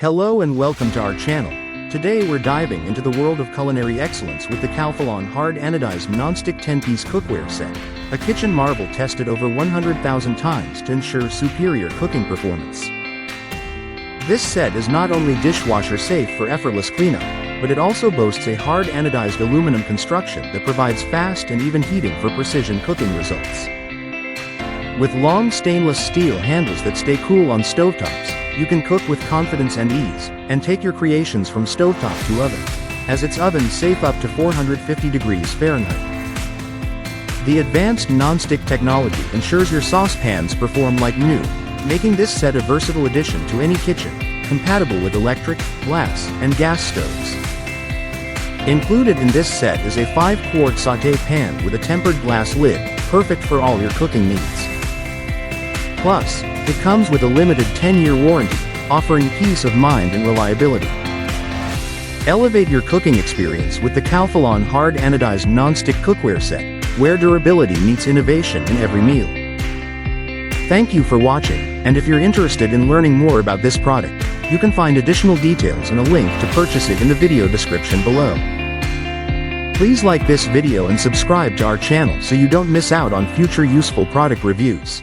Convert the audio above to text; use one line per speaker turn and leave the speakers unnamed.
Hello and welcome to our channel. Today we're diving into the world of culinary excellence with the Calphalon Hard-Anodized Nonstick 10-piece cookware set, a kitchen marvel tested over 100,000 times to ensure superior cooking performance. This set is not only dishwasher safe for effortless cleanup, but it also boasts a hard anodized aluminum construction that provides fast and even heating for precision cooking results. With long stainless steel handles that stay cool on stovetops, you can cook with confidence and ease, and take your creations from stovetop to oven, as its ovens safe up to 450 degrees Fahrenheit. The advanced non-stick technology ensures your saucepans perform like new, making this set a versatile addition to any kitchen, compatible with electric, glass, and gas stoves. Included in this set is a 5-quart sauté pan with a tempered glass lid, perfect for all your cooking needs. Plus, it comes with a limited 10-year warranty, offering peace of mind and reliability. Elevate your cooking experience with the Calphalon Hard-Anodized Nonstick Cookware Set, where durability meets innovation in every meal. Thank you for watching, and if you're interested in learning more about this product, you can find additional details and a link to purchase it in the video description below. Please like this video and subscribe to our channel so you don't miss out on future useful product reviews.